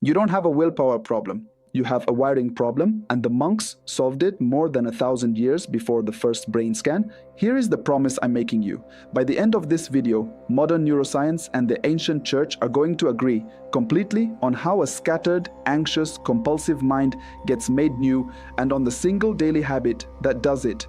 You don't have a willpower problem. You have a wiring problem, and the monks solved it more than 1,000 years before the first brain scan. Here is the promise I'm making you. By the end of this video, modern neuroscience and the ancient church are going to agree completely on how a scattered, anxious, compulsive mind gets made new, and on the single daily habit that does it.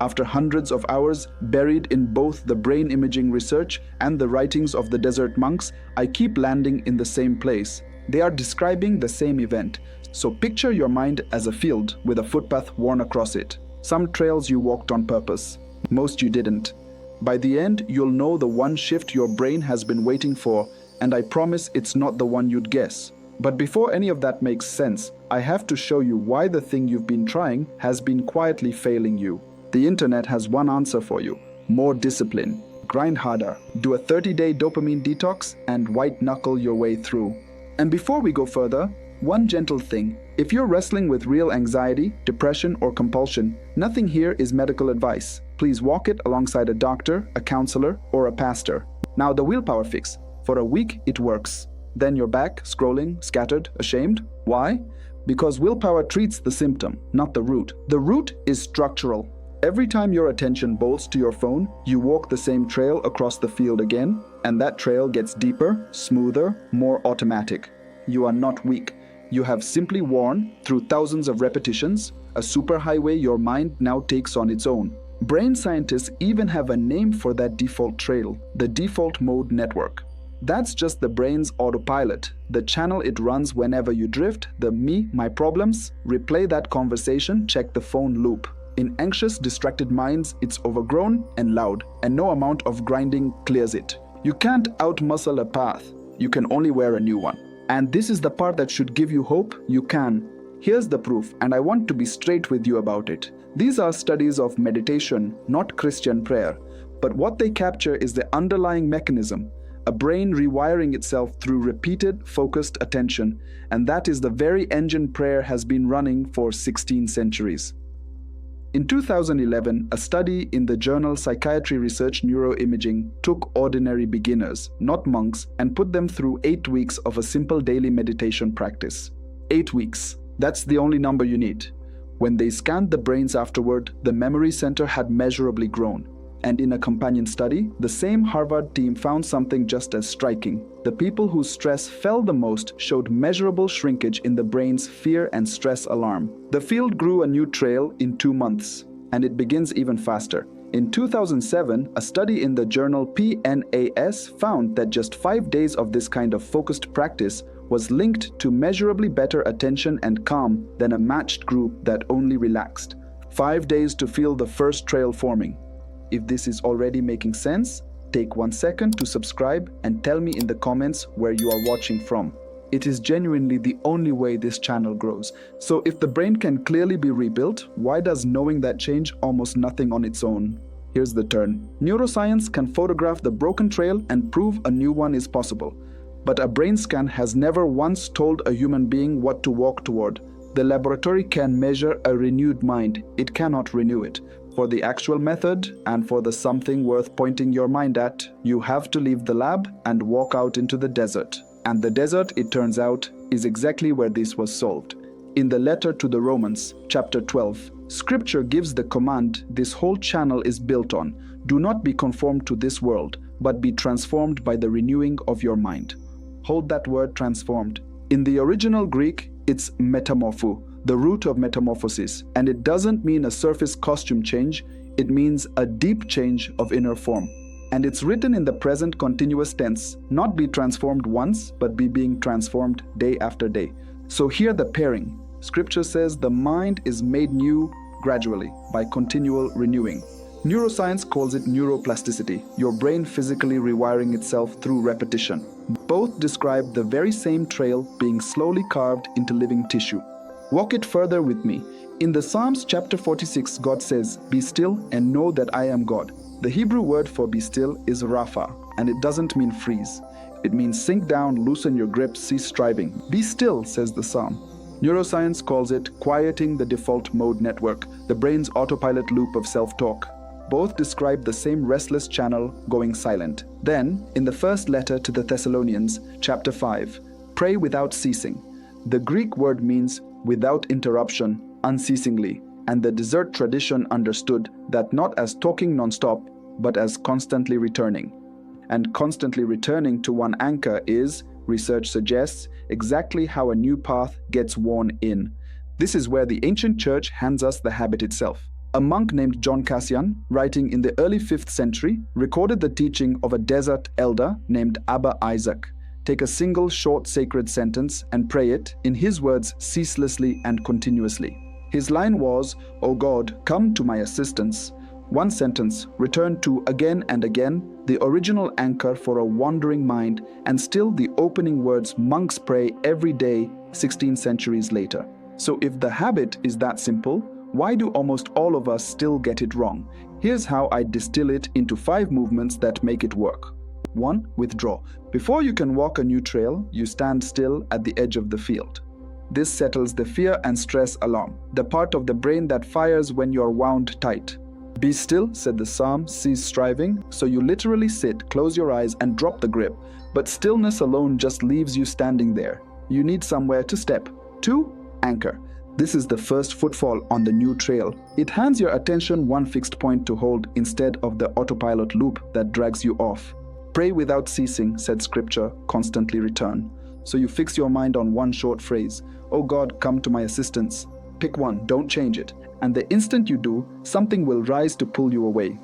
After hundreds of hours buried in both the brain imaging research and the writings of the desert monks, I keep landing in the same place. They are describing the same event. So picture your mind as a field with a footpath worn across it. Some trails you walked on purpose, most you didn't. By the end, you'll know the one shift your brain has been waiting for, and I promise it's not the one you'd guess. But before any of that makes sense, I have to show you why the thing you've been trying has been quietly failing you. The internet has one answer for you: more discipline. Grind harder, do a 30-day dopamine detox, and white-knuckle your way through. And before we go further, one gentle thing: if you're wrestling with real anxiety, depression, or compulsion, nothing here is medical advice. Please walk it alongside a doctor, a counselor, or a pastor. Now the willpower fix. For a week, it works. Then you're back, scrolling, scattered, ashamed. Why? Because willpower treats the symptom, not the root. The root is structural. Every time your attention bolts to your phone, you walk the same trail across the field again, and that trail gets deeper, smoother, more automatic. You are not weak. You have simply worn, through thousands of repetitions, a superhighway your mind now takes on its own. Brain scientists even have a name for that default trail: the default mode network. That's just the brain's autopilot, the channel it runs whenever you drift, the me, my problems, replay that conversation, check the phone loop. In anxious, distracted minds, it's overgrown and loud, and no amount of grinding clears it. You can't outmuscle a path. You can only wear a new one. And this is the part that should give you hope. You can. Here's the proof, and I want to be straight with you about it. These are studies of meditation, not Christian prayer. But what they capture is the underlying mechanism: a brain rewiring itself through repeated, focused attention. And that is the very engine prayer has been running for 16 centuries. In 2011, a study in the journal Psychiatry Research Neuroimaging took ordinary beginners, not monks, and put them through 8 weeks of a simple daily meditation practice. 8 weeks. That's the only number you need. When they scanned the brains afterward, the memory center had measurably grown. And in a companion study, the same Harvard team found something just as striking. The people whose stress fell the most showed measurable shrinkage in the brain's fear and stress alarm. The field grew a new trail in 2 months, and it begins even faster. In 2007, a study in the journal PNAS found that just 5 days of this kind of focused practice was linked to measurably better attention and calm than a matched group that only relaxed. 5 days to feel the first trail forming. If this is already making sense, take 1 second to subscribe and tell me in the comments where you are watching from. It is genuinely the only way this channel grows. So if the brain can clearly be rebuilt, why does knowing that change almost nothing on its own? Here's the turn. Neuroscience can photograph the broken trail and prove a new one is possible. But a brain scan has never once told a human being what to walk toward. The laboratory can measure a renewed mind. It cannot renew it. For the actual method, and for the something worth pointing your mind at, you have to leave the lab and walk out into the desert. And the desert, it turns out, is exactly where this was solved. In the letter to the Romans, chapter 12, Scripture gives the command this whole channel is built on: do not be conformed to this world, but be transformed by the renewing of your mind. Hold that word, transformed. In the original Greek, it's metamorpho, the root of metamorphosis, and it doesn't mean a surface costume change, it means a deep change of inner form. And it's written in the present continuous tense, not be transformed once, but be being transformed day after day. So here the pairing. Scripture says the mind is made new gradually by continual renewing. Neuroscience calls it neuroplasticity, your brain physically rewiring itself through repetition. Both describe the very same trail being slowly carved into living tissue. Walk it further with me. In the Psalms chapter 46, God says, "Be still and know that I am God." The Hebrew word for be still is rapha, and it doesn't mean freeze. It means sink down, loosen your grip, cease striving. Be still, says the Psalm. Neuroscience calls it quieting the default mode network, the brain's autopilot loop of self-talk. Both describe the same restless channel going silent. Then, in the first letter to the Thessalonians, chapter 5, pray without ceasing. The Greek word means without interruption, unceasingly, and the desert tradition understood that not as talking non-stop, but as constantly returning. And constantly returning to one anchor is, research suggests, exactly how a new path gets worn in. This is where the ancient church hands us the habit itself. A monk named John Cassian, writing in the early 5th century, recorded the teaching of a desert elder named Abba Isaac. Take a single short sacred sentence and pray it, in his words, ceaselessly and continuously. His line was, "O God, come to my assistance." One sentence, returned to again and again, the original anchor for a wandering mind, and still the opening words monks pray every day 16 centuries later. So if the habit is that simple, why do almost all of us still get it wrong? Here's how I distill it into 5 movements that make it work. 1. Withdraw. Before you can walk a new trail, you stand still at the edge of the field. This settles the fear and stress alarm, the part of the brain that fires when you're wound tight. Be still, said the psalm, cease striving, so you literally sit, close your eyes and drop the grip. But stillness alone just leaves you standing there. You need somewhere to step. 2. Anchor. This is the first footfall on the new trail. It hands your attention one fixed point to hold instead of the autopilot loop that drags you off. Pray without ceasing, said scripture, constantly return. So you fix your mind on one short phrase, "Oh God, come to my assistance." Pick one, don't change it. And the instant you do, something will rise to pull you away.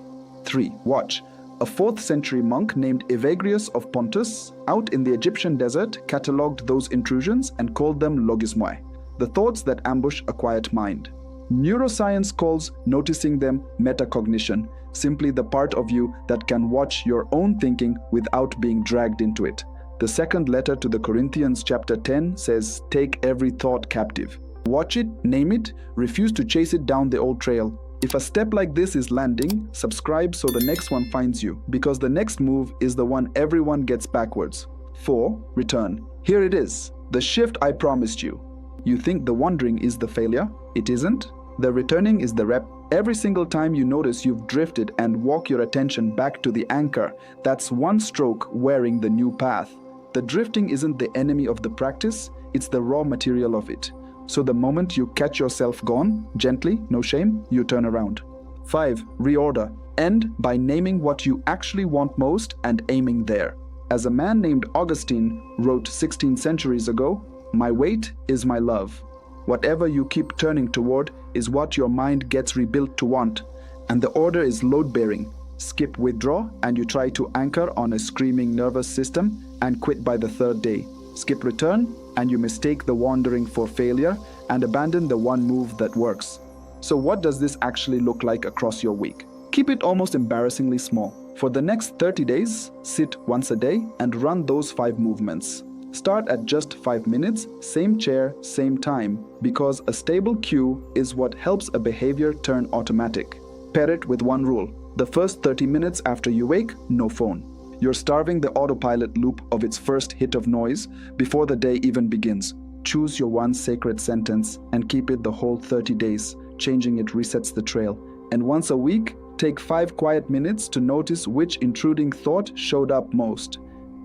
3. Watch. A 4th century monk named Evagrius of Pontus, out in the Egyptian desert, catalogued those intrusions and called them logismoi, the thoughts that ambush a quiet mind. Neuroscience calls noticing them metacognition, simply the part of you that can watch your own thinking without being dragged into it. The second letter to the Corinthians chapter 10 says, take every thought captive. Watch it, name it, refuse to chase it down the old trail. If a step like this is landing, subscribe so the next one finds you, because the next move is the one everyone gets backwards. 4. Return. Here it is, the shift I promised you. You think the wandering is the failure? It isn't. The returning is the rep. Every single time you notice you've drifted and walk your attention back to the anchor, that's one stroke wearing the new path. The drifting isn't the enemy of the practice, it's the raw material of it. So the moment you catch yourself gone, gently, no shame, you turn around. 5. Reorder. End by naming what you actually want most and aiming there. As a man named Augustine wrote 16 centuries ago, my weight is my love. Whatever you keep turning toward is what your mind gets rebuilt to want. And the order is load-bearing. Skip withdraw and you try to anchor on a screaming nervous system and quit by the 3rd day. Skip return and you mistake the wandering for failure and abandon the one move that works. So what does this actually look like across your week? Keep it almost embarrassingly small. For the next 30 days, sit once a day and run those 5 movements. Start at just 5 minutes, same chair, same time, because a stable cue is what helps a behavior turn automatic. Pair it with one rule. The first 30 minutes after you wake, no phone. You're starving the autopilot loop of its first hit of noise before the day even begins. Choose your one sacred sentence and keep it the whole 30 days. Changing it resets the trail. And once a week, take 5 quiet minutes to notice which intruding thought showed up most.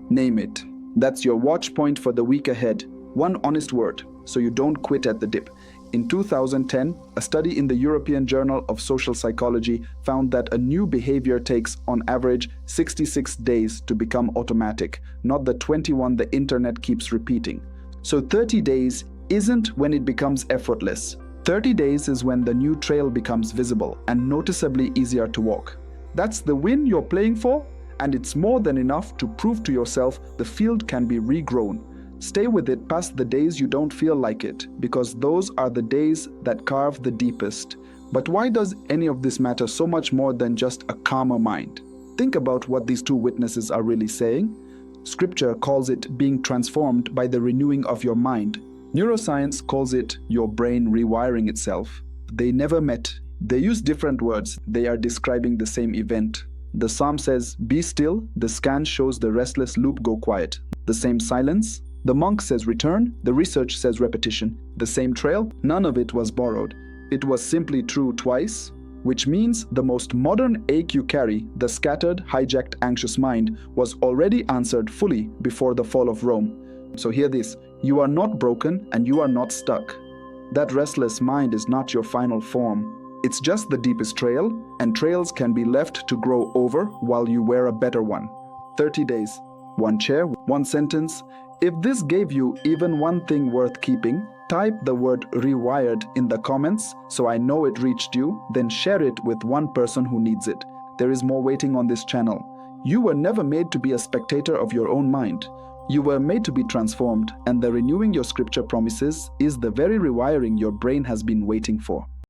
Name it. That's your watch point for the week ahead. One honest word, so you don't quit at the dip. In 2010, a study in the European Journal of Social Psychology found that a new behavior takes, on average, 66 days to become automatic, not the 21 the internet keeps repeating. So 30 days isn't when it becomes effortless. 30 days is when the new trail becomes visible and noticeably easier to walk. That's the win you're playing for, and it's more than enough to prove to yourself the field can be regrown. Stay with it past the days you don't feel like it, because those are the days that carve the deepest. But why does any of this matter so much more than just a calmer mind? Think about what these 2 witnesses are really saying. Scripture calls it being transformed by the renewing of your mind. Neuroscience calls it your brain rewiring itself. They never met. They use different words. They are describing the same event. The psalm says, be still. The scan shows the restless loop go quiet. The same silence. The monk says return. The research says repetition. The same trail. None of it was borrowed. It was simply true twice, which means the most modern ache you carry, the scattered, hijacked, anxious mind, was already answered fully before the fall of Rome. So hear this: you are not broken and you are not stuck. That restless mind is not your final form. It's just the deepest trail, and trails can be left to grow over while you wear a better one. 30 days, one chair, one sentence. If this gave you even one thing worth keeping, type the word rewired in the comments so I know it reached you, then share it with one person who needs it. There is more waiting on this channel. You were never made to be a spectator of your own mind. You were made to be transformed, and the renewing your scripture promises is the very rewiring your brain has been waiting for.